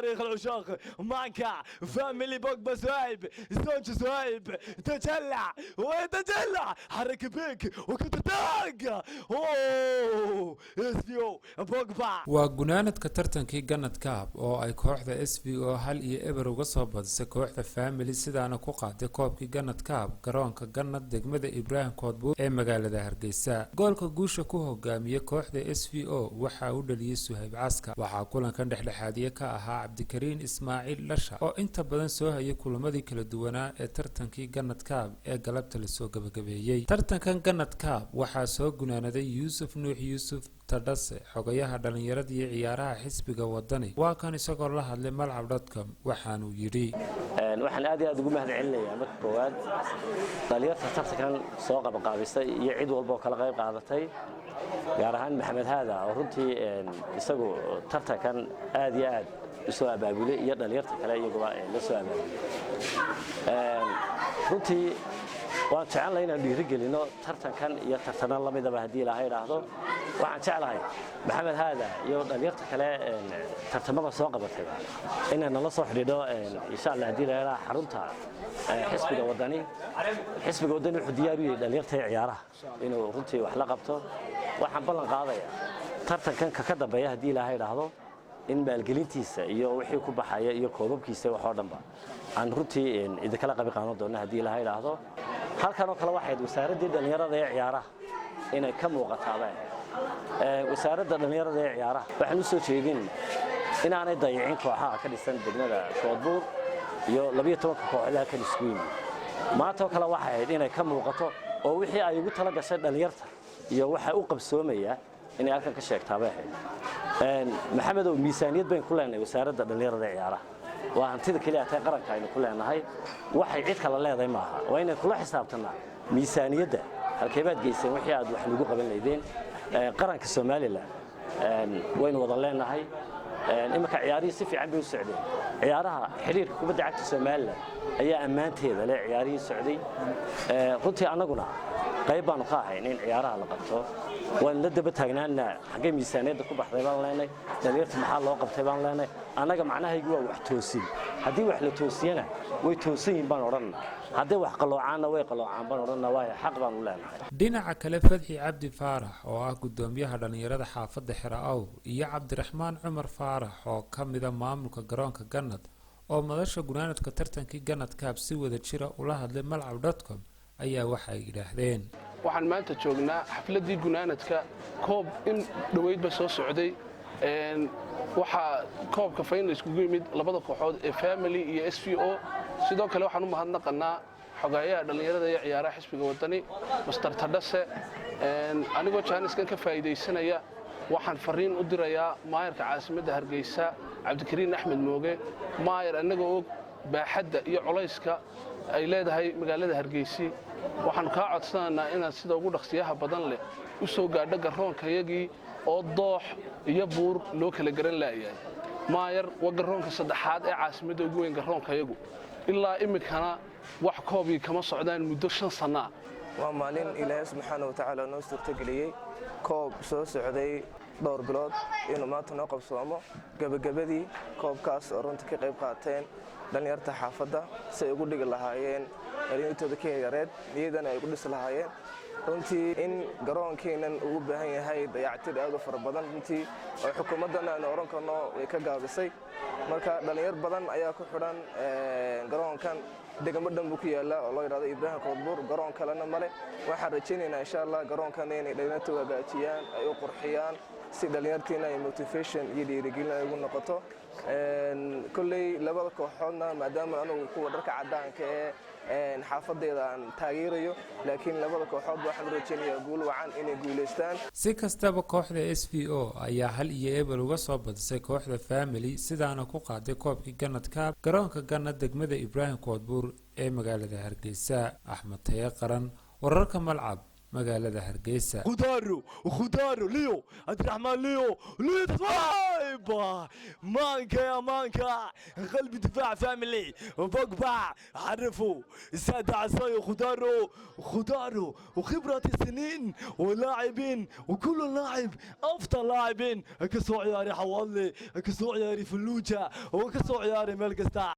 صارخ العشاق معك فاميلي بوجبا سهيب زوج سهيب تجلع ويتجلع حرك بيك وكنت تاق اوه اسفيو بوجبا وجنانة كترتنكي جنة كاب oo ay kooxda SVO hal iyo eber uga soo badisay kooxda Family sidaana ku qaaday koobkii Ganad Cup garoonka Ganad degmada Ibrahim Koodbuur ee magaalada Hargeysa goolka guusha ku hogaamiyay kooxda SVO waxa uu dhaliyay Suhayb Caska waxa kulankan dhexdhexaadiye ka ahaa Cabdikariin Ismaaciil Lasha oo inta badan soo hayay kulamadii kala duwanaa ee tartankii Ganad Cup ee galabta la soo gabagabeeyay tartankan Ganad Cup waxa soo gunaanaday Yuusuf Nuux Yuusuf tadase xogayaha dhalinyarada iyo ciyaaraha xisbiga wadani waa kan isagoo la hadlay malcab.com waxaanu yiri waxaan aad iyo aad ugu mahadcelinayaa marka koowaad dhalinyarada tartankan soo qabanqaabisay iyo cid walba oo kala qayb qaadatay gaar ahaan Maxamed Haada oo runtii isagu tartankan aad iyo aad u soo abaabulay iyo dhalinyarada kale iyaguba la soo abaabulay runtii waan jecelahay inaan dhiirigelino tartankan iyo tartana lamidaba haddii ilaahay yiraahdo waxaan jecelahay Maxamed Haada iyo dhalinyarada kale tartamada soo qabatay inaan la soo xidhiidho insha Allah haddii la yiraahdo xarunta xisbiga wadani wuxuu diyaar u yahay dhalinyarada ciyaaraha inuu runtii wax la qabto waxaan ballan qaadayaa tartankan ka dambeeya haddii ilaahay yiraahdo in maalgelintiisa iyo wixii ku baxaya iyo koobabkiisa wax oo dhanba aan runtii idinkala qabi qaadan doono haddii ilaahay yiraahdo halkan oo kale waxay wasaaradda dhalinyarada ee ciyaaraha inay ka muuqataan wasaaradda dhalinyarada ee ciyaaraha waxaan u soo jeedin inaanay dayicin kooxaha ka dhisan degmada Koodbuur iyo 12 kooxood ka dhiskuin maanta oo kale waxay inay ka muuqato oo wixii ay ugu tala gashay dhalinyarta iyo waxa uu qabsoomaya inay halkan ka sheegtaaba maxamed oo miisaaniyad bayn ku leenahay wasaaradda dhalinyarada ee ciyaaraha waa hantida kaliya ay qaranka aynu ku leenahay waxay cid kale leedahay maaha waa inay kula xisaabtanaa miisaaniyadda halkee baad geyseen wixii aad wax lagu qaban leedeen qaranka Soomaaliland waynu wada leenahay imika ciyaarihii si fiican bay u socdeen ciyaaraha xiriirka kubadda cagta Soomaaliland ayaa ammaanteeda leh ciyaarihii socday runtii anaguna qayb baan ka ahayn in ciyaaraha la qabto waan la daba taagnaana xagee miisaaniyadda ku baxday baan leenahay dhalinyarta maxaa loo qabtay baan leenahay anaga macnahaygu waa wax toosin haddii wax la toosiyana way toosin baan oranaa haddii wax qaloocaana way qaloocaan baan oranaa waa xaq baan u leenahay dhinaca kale Fadhi Cabdi Faarax oo ah gudoomiyaha dhalinyarada xaafadda Xiraaw iyo Cabdiraxmaan Cumar Faarax oo kamid ah maamulka garoonka Ganad oo madasha gunaanadka tartankii Ganad Cup si wada jira ula hadlay malcab.com ayaa waxay yiraahdeen waxaan maanta joognaa xafladii gunaanadka koob in dhaweydba soo socday waxa koobka final isku yimid labada kooxood ee Family iyo SVO sidoo kale waxaan u mahadnaqanaa xogayaha dhalinyarada ee ciyaaraha xisbiga wadani Mr. Tadase anigoo jaaniskan ka faa'iideysanaya waxaan fariin u dirayaa maayarka caasimadda Hargeysa Cabdikariin Axmed Mooge maayar anaga oo baaxadda iyo culayska ay leedahay magaalada Hargeysa waxaan ka codsanaynaa inaad sida ugu dhaqsiyaha badan leh u soo gaadho garoonkayagii oo doox iyo buur loo kala garan laayay maayar waa garoonka saddexaad ee caasimadda ugu weyn garoonkayagu ilaa imikana wax koobi kama socdaan muddo 5 sano waa maalin Ilaahay subhanahu wa ta'ala noo suurtageliyay koob soo socday dhowr bilood inuu maanta noo qabsoomo gabagabadii koobkaas oo runtii ka qayb qaateen dhalinyarta xaafadda si ay ugu dhigi lahaayeen dhalinyartooda ka yareed niyadana ay ugu dhis lahaayeen runtii in garoonkeenan ugu baahan yahay dayactir aad u fara badan runtii oo xukuumadana aan oran karno way ka gaabisay marka dhalinyar badan ayaa ku xidhan garoonkan degmo dhan buu ku yaala oo loo yiraahdo Ibrahim Koodbuur garoon kalena male waxaan rajaynaynaa insha Allah garoonkan inay dhalinyartu hagaajiyaan ay u qurxiyaan si dhalinyartiina ay motivation iyo dhiirigelin ay ugu noqoto kulley labada kooxoodna maadaama anagu kuwa dharka cadaanka ee xaafadeeda aan taageerayo laakiin labada kooxood waxaan rajaynayaa guul wacan inay guuleystaan si kastaba kooxda SVO ayaa hal iyo eber uga soo badisay kooxda Family sidaana ku qaaday koobkii Ganad Cup garoonka Ganad degmada Ibrahim Koodbuur ee magaalada Hargeysa Axmed Taye Qaran wararka malcab magaalada hargeysa. خضارو ليو عبد الرحمن ليو تصويبه مانكا يا مانكا قلب دفاع فاميلي وبقبع عرفوا ساد عصاي خضارو وخبرة السنين ولاعبين وكل لاعب افضل لاعبين كسو عياري حوالي كسو عياري فلوجة وكسو عياري ملقستا